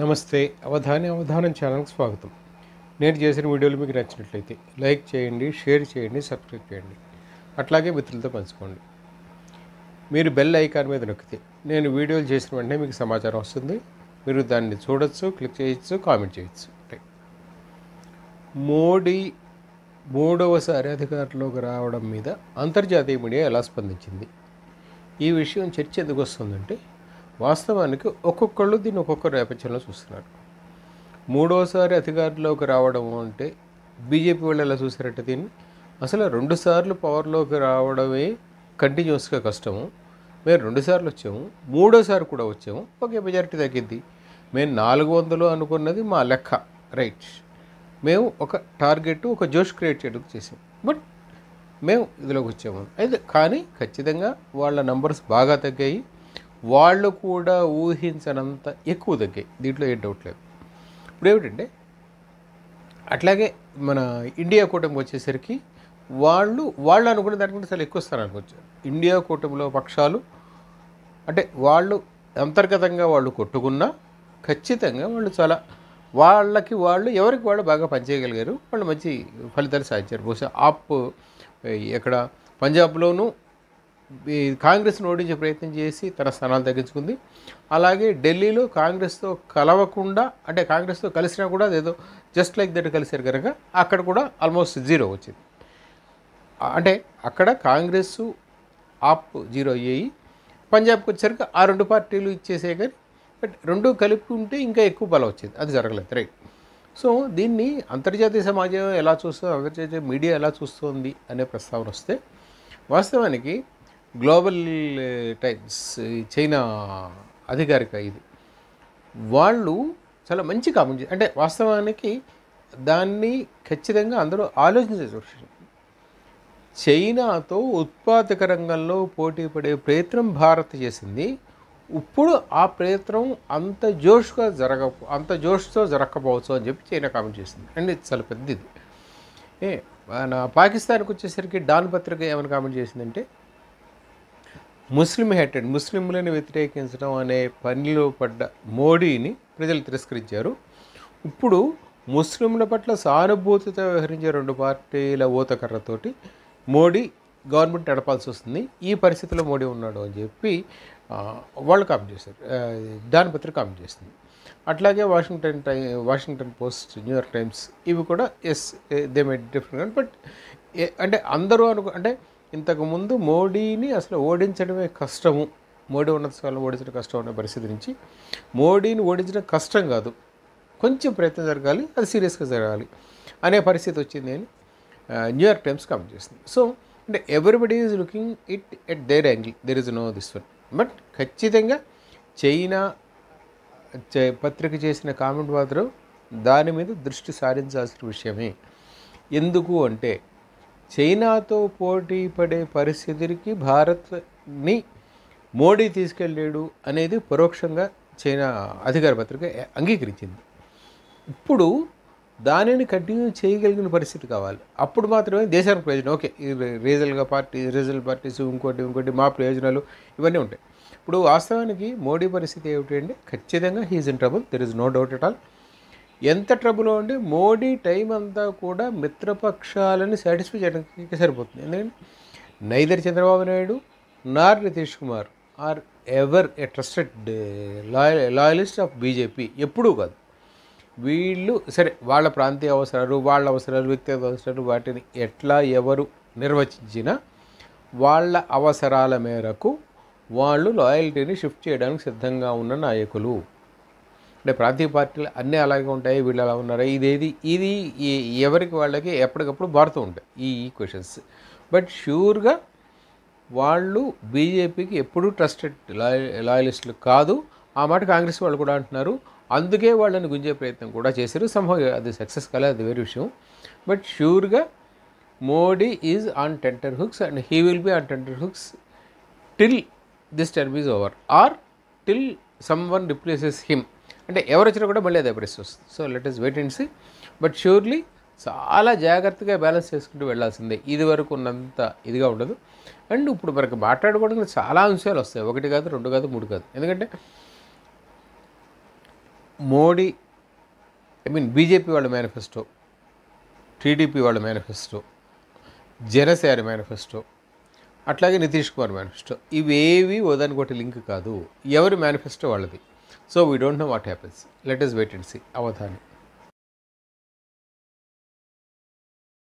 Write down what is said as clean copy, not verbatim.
నమస్తే అవధానం ఛానల్కి స్వాగతం. నేను చేసిన వీడియోలు మీకు నచ్చినట్లయితే లైక్ చేయండి, షేర్ చేయండి, సబ్స్క్రైబ్ చేయండి. అట్లాగే మిత్రులతో పంచుకోండి. మీరు బెల్ ఐకాన్ మీద నొక్కితే నేను వీడియోలు చేసిన వెంటనే మీకు సమాచారం వస్తుంది. మీరు దాన్ని చూడొచ్చు, క్లిక్ చేయొచ్చు, కామెంట్ చేయొచ్చు. మోడీ మూడవసారి అధికారంలోకి రావడం మీద అంతర్జాతీయ మీడియా ఎలా స్పందించింది? ఈ విషయం చర్చ ఎందుకు వస్తుందంటే, వాస్తవానికి ఒక్కొక్కళ్ళు దీన్ని ఒక్కొక్క నేపథ్యంలో చూస్తున్నారు. మూడోసారి అధికారంలోకి రావడం అంటే బీజేపీ వాళ్ళు ఎలా చూసారంటే దీన్ని, అసలు 2 సార్లు పవర్లోకి రావడమే కంటిన్యూస్గా కష్టము, మేము 2 సార్లు వచ్చాము, మూడోసారి కూడా వచ్చాము, ఓకే మెజారిటీ తగ్గింది, మేము 400 అనుకున్నది మా లెక్క, రైట్, మేము ఒక టార్గెట్ ఒక జోష్ క్రియేట్ చేయడానికి చేసాం, బట్ మేము ఇదిలోకి వచ్చాము అయితే. కానీ ఖచ్చితంగా వాళ్ళ నంబర్స్ బాగా తగ్గాయి, వాళ్ళు కూడా ఊహించనంత ఎక్కువ తగ్గాయి, దీంట్లో ఏం డౌట్ లేదు. ఇప్పుడు ఏమిటంటే, అట్లాగే మన ఇండియా కూటమికి వచ్చేసరికి వాళ్ళు అనుకునే దానికంటే చాలా ఎక్కువ స్థానానికి వచ్చారు. ఇండియా కూటమిలో పక్షాలు అంటే వాళ్ళు అంతర్గతంగా వాళ్ళు కొట్టుకున్నా ఖచ్చితంగా వాళ్ళు చాలా వాళ్ళకి ఎవరికి వాళ్ళు బాగా పనిచేయగలిగారు, వాళ్ళు మంచి ఫలితాలు సాధించారు. బహుశా ఎక్కడ పంజాబ్లోనూ ఈ కాంగ్రెస్ను ఓడించే ప్రయత్నం చేసి తన స్థానాలు తగ్గించుకుంది. అలాగే ఢిల్లీలో కాంగ్రెస్తో కలవకుండా, అంటే కాంగ్రెస్తో కలిసినా కూడా అదేదో జస్ట్ లైక్ దట్ కలిసారు కనుక అక్కడ కూడా ఆల్మోస్ట్ 0 వచ్చింది. అంటే అక్కడ కాంగ్రెస్ జీరో అయ్యాయి. పంజాబ్కి వచ్చేసరికి ఆ 2 పార్టీలు ఇచ్చేసే, కానీ బట్ 2 కలిపి ఉంటే ఇంకా ఎక్కువ బలం వచ్చేది, అది జరగలేదు, రైట్. సో దీన్ని అంతర్జాతీయ సమాజం ఎలా చూస్తుందో, అంతర్జాతీయ మీడియా ఎలా చూస్తుంది అనే ప్రస్తావన వస్తే, వాస్తవానికి గ్లోబల్ టైమ్స్ చైనా అధికారిక ఇది వాళ్ళు చాలా మంచి కామెంట్ అంటే వాస్తవానికి దాన్ని ఖచ్చితంగా అందరూ ఆలోచించారు. చైనాతో ఉత్పాదక రంగంలో పోటీ పడే ప్రయత్నం భారత్ చేసింది. ఇప్పుడు ఆ ప్రయత్నం అంత జోష్తో జరగకపోవచ్చు అని చెప్పి చైనా కామెంట్ చేసింది. అండ్ ఇది చాలా పెద్దది. మన పాకిస్తాన్కి వచ్చేసరికి డాన్ పత్రిక ఏమైనా కామెంట్ చేసిందంటే, ముస్లింలను వ్యతిరేకించడం అనే పనిలో పడ్డ మోడీని ప్రజలు తిరస్కరించారు. ఇప్పుడు ముస్లింల పట్ల సానుభూతితో వ్యవహరించే 2 పార్టీల ఊతకర్రతోటి మోడీ గవర్నమెంట్ నడపాల్సి వస్తుంది, ఈ పరిస్థితిలో మోడీ ఉన్నాడు అని చెప్పి వాళ్ళు కామెంట్ చేశారు. దాని పత్రిక కామెంట్ చేస్తుంది. అట్లాగే వాషింగ్టన్ పోస్ట్, న్యూయార్క్ టైమ్స్ ఇవి కూడా దే మేడ్ డిఫరెంట్. బట్ అంటే అందరూ అంటే ఇంతకుముందు మోడీని అసలు ఓడించడమే కష్టము, మోడీ ఉన్నత స్థానంలో ఓడించడం కష్టం అనే పరిస్థితి నుంచి మోడీని ఓడించడం కష్టం కాదు, కొంచెం ప్రయత్నం జరగాలి, అది సీరియస్గా జరగాలి అనే పరిస్థితి వచ్చింది అని న్యూయార్క్ టైమ్స్ కామెంట్ చేస్తుంది. సో అంటే everybody is looking it at their angle, there is no this one. But ఖచ్చితంగా చైనా పత్రిక చేసిన కామెంట్ మాత్రం దాని మీద దృష్టి సారించాల్సిన విషయమే. ఎందుకు అంటే, చైనాతో పోటీ పడే పరిస్థితికి భారత్ని మోడీ తీసుకెళ్ళాడు అనేది పరోక్షంగా చైనా అధికార పత్రిక అంగీకరించింది. ఇప్పుడు దానిని కంటిన్యూ చేయగలిగిన పరిస్థితి కావాలి, అప్పుడు మాత్రమే దేశానికి ప్రయోజనం. ఓకే, రీజనల్ పార్టీస్ ఇంకోటి మా ప్రయోజనాలు ఇవన్నీ ఉంటాయి. ఇప్పుడు వాస్తవానికి మోడీ పరిస్థితి ఏమిటి అంటే, ఖచ్చితంగా he is in trouble, there is no doubt at all. ఎంత ట్రబుల్ అంటే మోడీ టైం అంతా కూడా మిత్రపక్షాలని సాటిస్ఫై చేయడానికి సరిపోతుంది. ఎందుకంటే neither Chandrababu Naidu nor Nitish Kumar are ever a trusted loyalist of BJP, ఎప్పుడూ కాదు. వీళ్ళు సరే వాళ్ళ ప్రాంతీయ అవసరాలు, వాళ్ళ అవసరాలు, వ్యక్తిగత అవసరాలు, వాటిని ఎట్లా ఎవరు నిర్వచించినా వాళ్ళ అవసరాల మేరకు వాళ్ళు లాయల్టీని షిఫ్ట్ చేయడానికి సిద్ధంగా ఉన్న నాయకులు. అంటే ప్రాంతీయ పార్టీలు అన్నీ అలాగే ఉంటాయి, వీళ్ళు అలా ఉన్నారా, ఇది ఎవరికి వాళ్ళకి ఎప్పటికప్పుడు మారుతూ ఉంటాయి ఈ ఈక్వేషన్స్. బట్ ష్యూర్గా వాళ్ళు బీజేపీకి ఎప్పుడూ ట్రస్టెడ్ లాయలిస్టులు కాదు, ఆ మాట కాంగ్రెస్ వాళ్ళు కూడా అంటున్నారు. అందుకే వాళ్ళని గుంజే ప్రయత్నం కూడా చేశారు. సంభవం అది సక్సెస్ కాలేదు, అది వేరే విషయం. బట్ ష్యూర్గా Modi is on tenter hooks and he will be on tenter hooks till this term is over or till someone replaces him. అంటే ఎవరు వచ్చినా కూడా మళ్ళీ అదే పరిస్థితి వస్తుంది. So let us wait and see. But surely చాలా జాగ్రత్తగా బ్యాలెన్స్ చేసుకుంటూ వెళ్ళాల్సిందే, ఇది వరకు ఉన్నంత ఇదిగా ఉండదు. అండ్ ఇప్పుడు మనకు మాట్లాడుకోవడానికి చాలా అంశాలు వస్తాయి, 1 కాదు, 2 కాదు, 3 కాదు. ఎందుకంటే మోడీ బీజేపీ వాళ్ళ మేనిఫెస్టో, టీడీపీ వాళ్ళ మేనిఫెస్టో, జనసేన మేనిఫెస్టో, అట్లాగే నితీష్ కుమార్ మేనిఫెస్టో, ఇవేవి ఓదానికోటి లింక్ కాదు. ఎవరి మేనిఫెస్టో వాళ్ళది. So we don't know what happens. Let us wait and see. Avadhani.